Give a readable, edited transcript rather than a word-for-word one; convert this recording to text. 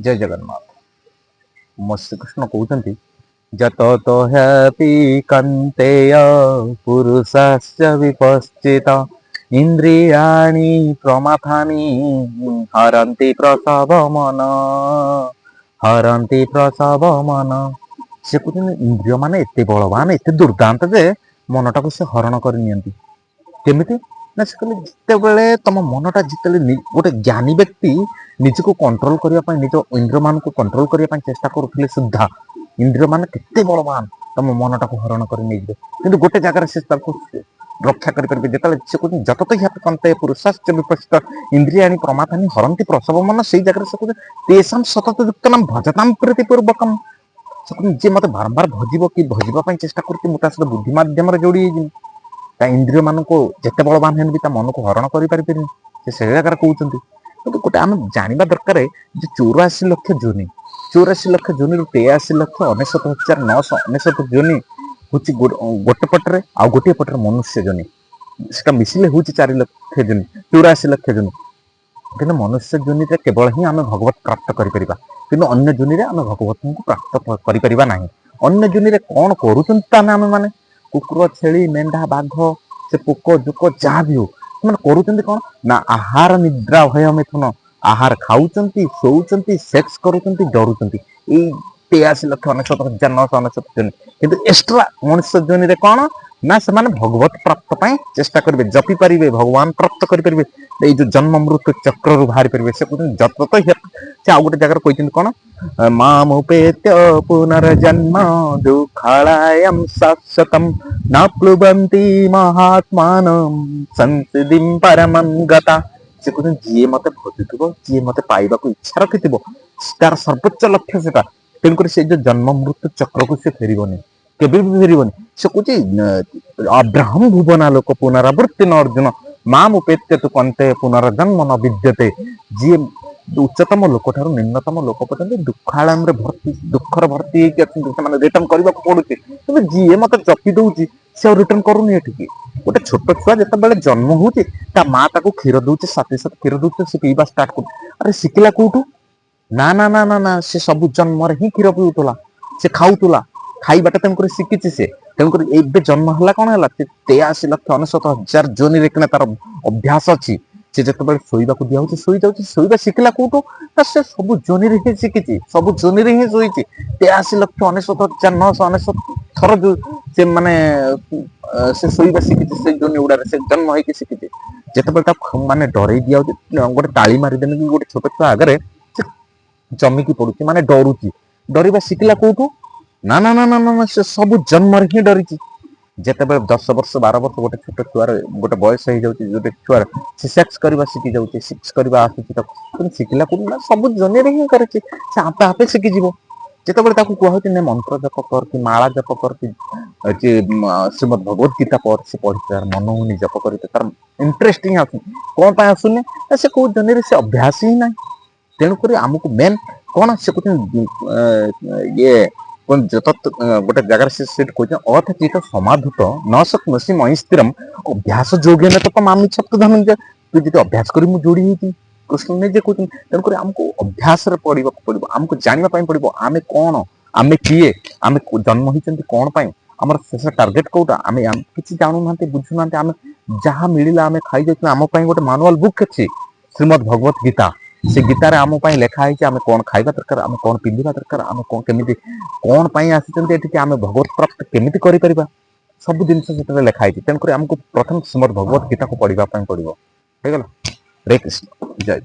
जय जगन्नाथ। ମୋ ଶ୍ରୀକୃଷ୍ଣ କହୁଛନ୍ତି ଯତତ ହ୍ୟାପି କନ୍ତେୟ ପୁରୁଷାସ୍ୟ ବିପଶ୍ଚିତ ଇନ୍ଦ୍ରିୟାଣି ପ୍ରମାଥାନି ହରନ୍ତି ପ୍ରସବ ମନ ସେ କହୁଛନ୍ତି ଇନ୍ଦ୍ରିୟ ମାନେ ଏତେ ବଳବାନ ଏତେ ଦୁର୍ଦାନ୍ତ ଯେ ମନଟାକୁ ସେ ହରଣ କରି ନିଅନ୍ତି। କେମିତି ନା ସେ କହିଲେ ଯେତେବେଳେ ତମ ମନଟା ଯେତେବେଳେ ଗୋଟେ ଜ୍ଞାନୀ ବ୍ୟକ୍ତି ନିଜକୁ କଣ୍ଟ୍ରୋଲ କରିବା ପାଇଁ ନିଜ ଇନ୍ଦ୍ରିୟ ମାନଙ୍କୁ କଣ୍ଟ୍ରୋଲ କରିବା ପାଇଁ ଚେଷ୍ଟା କରୁଥିଲେ ସୁଦ୍ଧା ଇନ୍ଦ୍ରିୟ ମାନେ କେତେ ବଳବାନ ତମ ମନଟାକୁ ହରଣ କରି ନେଇଯିବେ, କିନ୍ତୁ ଗୋଟେ ଜାଗାରେ ସେ ତାକୁ ରକ୍ଷା କରିପାରିବେ। ଯେତେବେଳେ ସେ କହୁଛନ୍ତି ଯତତ ହ୍ୟାପି କନ୍ତେ ପୁରୁଷାସ୍ୟ ବିପଶ୍ଚିତ ଇନ୍ଦ୍ରିୟାଣି ପ୍ରମାଥାନି ହରନ୍ତି ପ୍ରସବ ମନ, ସେଇ ଜାଗାରେ ସେ କହୁଛନ୍ତି ତେଷାଂ ସତତ ଯୁକ୍ତାନାଂ ଭଜତାଂ ପ୍ରୀତି ପୂର୍ବକମ୍। ସେ କହୁଛନ୍ତି ଯିଏ ମତେ ବାରମ୍ବାର ଭଜିବ କି ଭଜିବା ପାଇଁ ଚେଷ୍ଟା କରୁଛି ମୁଁ ତା ସହିତ ବୁଦ୍ଧି ମାଧ୍ୟମରେ ଯୋଡି ହେଇଯିବି। ତା ଇନ୍ଦ୍ରିୟ ମାନଙ୍କୁ ଯେତେ ବଳବାନ ହେଲେ ବି ତା ମନକୁ ହରଣ କରିପାରିବେନି, ସେ ସେଇ ଜାଗାରେ କହୁଛନ୍ତି। କିନ୍ତୁ ଗୋଟେ ଆମେ ଜାଣିବା ଦରକାର ଯେ 84 ଲକ୍ଷ ଯୋନି 84 ଲକ୍ଷ ଯୋନିରୁ 83,69,999 ଯୋନି ହଉଛି ଗୋଟେ ପଟରେ, ଆଉ ଗୋଟିଏ ପଟରେ ମନୁଷ୍ୟ ଯୋନି, ସେଟା ମିଶିଲେ ହଉଛି 4 ଲକ୍ଷ ଯୋନି 84 ଲକ୍ଷ ଯୋନି। କିନ୍ତୁ ମନୁଷ୍ୟ ଯୋନିରେ କେବଳ ହିଁ ଆମେ ଭଗବତ ପ୍ରାପ୍ତ କରିପାରିବା, କିନ୍ତୁ ଅନ୍ୟ ଯୋନିରେ ଆମେ ଭଗବତଙ୍କୁ ପ୍ରାପ୍ତ କରିପାରିବା ନାହିଁ। ଅନ୍ୟ ଯୋନିରେ କଣ କରୁଛନ୍ତି ତାହେଲେ ଆମେ ମାନେ କୁକୁର, ଛେଳି, ମେଣ୍ଢା, ବାଘ, ସେ ପୋକ ଜୋକ ଯାହା ବି ହଉ ସେମାନେ କରୁଛନ୍ତି କଣ ନା ଆହାର ନିଦ୍ରା ଭୟ ମିଥୁନ, ଆହାର ଖାଉଛନ୍ତି, ଶୋଉଛନ୍ତି, ସେକ୍ସ କରୁଛନ୍ତି, ଡରୁଛନ୍ତି। ଏଇ 83,69,999 ଯୋନି। କିନ୍ତୁ ଏକ୍ସଟ୍ରା ମନୁଷ୍ୟ ଯୋନିରେ କଣ ନା ସେମାନେ ଭଗବତ ପ୍ରାପ୍ତ ପାଇଁ ଚେଷ୍ଟା କରିବେ, ଜପି ପାରିବେ, ଭଗବାନ ପ୍ରାପ୍ତ କରିପାରିବେ, ଏଇ ଯୋଉ ଜନ୍ମ ମୃତ୍ୟୁ ଚକ୍ରରୁ ବାହାରି ପାରିବେ। ସେ କହୁଛନ୍ତି ଯତତ ସେ ଆଉ ଗୋଟେ ଜାଗାରେ କହିଛନ୍ତି କଣ ମାମୁପେତ୍ୟ ପୁନର୍ଜନ୍ମ ଦୁଃଖାଳୟଂ ଶାଶ୍ୱତଂ ନ ପ୍ଲୁବନ୍ତି ମହାତ୍ମାନଂ ସଂସିଦ୍ଧିଂ ପରମଂ ଗତା। ସେ କହୁଛନ୍ତି ଯିଏ ମତେ ଭଜୁଥିବ, ଯିଏ ମତେ ପାଇବାକୁ ଇଚ୍ଛା ରଖିଥିବ, ତାର ସର୍ବୋଚ୍ଚ ଲକ୍ଷ୍ୟ ସେଟା। ତେଣୁକରି ସେ ଯୋଉ ଜନ୍ମ ମୃତ୍ୟୁ ଚକ୍ରକୁ ସେ ଫେରିବନି, କେବେ ବି ଫେରିବନି। ସେ କହୁଛି ଅବ୍ରାହ୍ମ ଭୁବନା ଲୋକ ପୁନରାବୃତ୍ତି ନ ଅର୍ଜୁନ ମାମୁପେତ୍ୟ ତୁ କନ୍ତେ ପୁନର୍ଜନ୍ମ ନ ବିଦ୍ୟତେ। ଯିଏ ଉଚ୍ଚତମ ଲୋକ ଠାରୁ ନିମ୍ନତମ ଲୋକ ପର୍ଯ୍ୟନ୍ତ ଦୁଃଖାଳୟରେ ଭର୍ତ୍ତି, ଦୁଃଖର ଭର୍ତ୍ତି ହେଇକି ଅଛନ୍ତି, ସେମାନେ ରିଟର୍ଣ କରିବାକୁ ପଡୁଛି। କିନ୍ତୁ ଯିଏ ମତେ ଜପି ଦଉଛି ସେ ଆଉ ରିଟର୍ଣ କରୁନି ଏଠିକି। ଗୋଟେ ଛୋଟ ଛୁଆ ଯେତେବେଳେ ଜନ୍ମ ହଉଛି ତା ମା ତାକୁ କ୍ଷୀର ଦଉଛି, ସାଥେ ସାଥେ କ୍ଷୀର ଦଉଛି, ସେ ପିଇବା ଷ୍ଟାର୍ଟ କରୁଛି। ଆରେ ଶିଖିଲା କୋଉଠୁ ନା ନା ନା ନା ନା ସେ ସବୁ ଜନ୍ମରେ ହିଁ କ୍ଷୀର ପିଉଥିଲା, ସେ ଖାଉଥିଲା, ଖାଇବାଟା ତେଣୁକରି ଶିଖିଛି ସେ। ତେଣୁକରି ଏବେ ଜନ୍ମ ହେଲା କଣ ହେଲା, 83,69,000 ଯୋନିରେ କିନା ତାର ଅଭ୍ୟାସ ଅଛି। ସେ ଯେତେବେଳେ ଶୋଇବାକୁ ଦିଆହଉଛି ଶୋଇଯାଉଛି, ଶୋଇବା ଶିଖିଲା କୋଉଠୁ ନା ସେ ସବୁ ଯୋନିରେ ହିଁ ଶିଖିଛି, ସବୁ ଯୋନିରେ ହିଁ ଶୋଇଛି। 83,69,999 ଥର ଯୋଉ ସେ ମାନେ ସେ ଶୋଇବା ଶିଖିଛି, ସେଇ ଯୋନି ଗୁଡାରେ ସେ ଜନ୍ମ ହେଇକି ଶିଖିଛି। ଯେତେବେଳେ ତାକୁ ମାନେ ଡରେଇ ଦିଆହଉଛି, ଗୋଟେ ତାଳି ମାରିଦେଲେ କି ଗୋଟେ ଛୋଟ ଛୁଆ ଆଗରେ ସେ ଚମିକି ପଡୁଛି, ମାନେ ଡରୁଛି। ଡରିବା ଶିଖିଲା କୋଉଠୁ ନା ନା ନା ନା ନା ସେ ସବୁ ଜନ୍ମରେ ହିଁ ଡରିଛି। ଯେତେବେଳେ 10 ବର୍ଷ 12 ବର୍ଷ ଗୋଟେ ଛୋଟ ଛୁଆର ଗୋଟେ ବୟସ ହେଇଯାଉଛି, ଗୋଟେ ଛୁଆର ସେ ସେକ୍ସ କରିବା ଶିଖି ଯାଉଛି, ସେକ୍ସ କରିବା ଆସୁଛି ତାକୁ, ଶିଖିଲା କୋଉଠୁ ନା ସବୁ ଜନିରେ ହିଁ କରିଛି, ସେ ଆପେ ଆପେ ଶିଖିଯିବ। ଯେତେବେଳେ ତାକୁ କୁହାଉଛି ନେ ମନ୍ତ୍ର ଜପ କର କି ମାଳା ଜପ କର କି ଶ୍ରୀମଦ୍ ଭଗବତ ଗୀତା ପଢ, ସେ ପଢି ତାର ମନ ହଉନି ଜପ କରି, ତାର ଇଣ୍ଟରେଷ୍ଟ ହିଁ ଆସୁନି। କଣ ପାଇଁ ଆସୁନି ନା ସେ କୋଉ ଜନିରେ ସେ ଅଭ୍ୟାସ ହିଁ ନାହିଁ। ତେଣୁକରି ଆମକୁ ମେନ୍ କଣ ସେ କହୁଛନ୍ତି ଇଏ ଗୋଟେ ଜାଗାରେ ସେ ସେଠି କହୁଛନ୍ତି ଅଥ ଚିତ ସମାଧୁତ ନ ଶକ୍ନୋଷି ମୟି ସ୍ଥିରମ୍ ଅଭ୍ୟାସ ଯୋଗେନ ତତ ମାମି ଛତ୍ତ ଧନଞ୍ଜୟ। ତୁ ଯଦି ଅଭ୍ୟାସ କରି ମୁଁ ଯୋଡି ହେଇଛି, କୃଷ୍ଣ ନିଜେ କହୁଛନ୍ତି। ତେଣୁକରି ଆମକୁ ଅଭ୍ୟାସରେ ପଡିବାକୁ ପଡିବ, ଆମକୁ ଜାଣିବା ପାଇଁ ପଡିବ ଆମେ କଣ, ଆମେ କିଏ, ଆମେ ଜନ୍ମ ହେଇଛନ୍ତି କଣ ପାଇଁ, ଆମର ଶେଷ ଟାର୍ଗେଟ କୋଉଟା। ଆମେ କିଛି ଜାଣୁନାହାନ୍ତି, ବୁଝୁନାହାନ୍ତି, ଆମେ ଯାହା ମିଳିଲା ଆମେ ଖାଇଯାଉଛୁ। ଆମ ପାଇଁ ଗୋଟେ ମାନୁଆଲ ବୁକ୍ ଅଛି ଶ୍ରୀମଦ୍ ଭଗବତ ଗୀତା, ସେ ଗୀତାରେ ଆମ ପାଇଁ ଲେଖା ହେଇଛି ଆମେ କଣ ଖାଇବା ଦରକାର, ଆମେ କଣ ପିନ୍ଧିବା ଦରକାର, ଆମେ କଣ କେମିତି କଣ ପାଇଁ ଆସିଛନ୍ତି ଏଠିକି, ଆମେ ଭଗବତ ପ୍ରାପ୍ତ କେମିତି କରିପାରିବା, ସବୁ ଜିନିଷ ସେଥିରେ ଲେଖା ହେଇଛି। ତେଣୁକରି ଆମକୁ ପ୍ରଥମେ ଶ୍ରୀମଦ୍ ଭଗବତ ଗୀତାକୁ ପଢିବା ପାଇଁ ପଡିବ। ହେଇଗଲା। ହରେ କୃଷ୍ଣ, ଜୟ।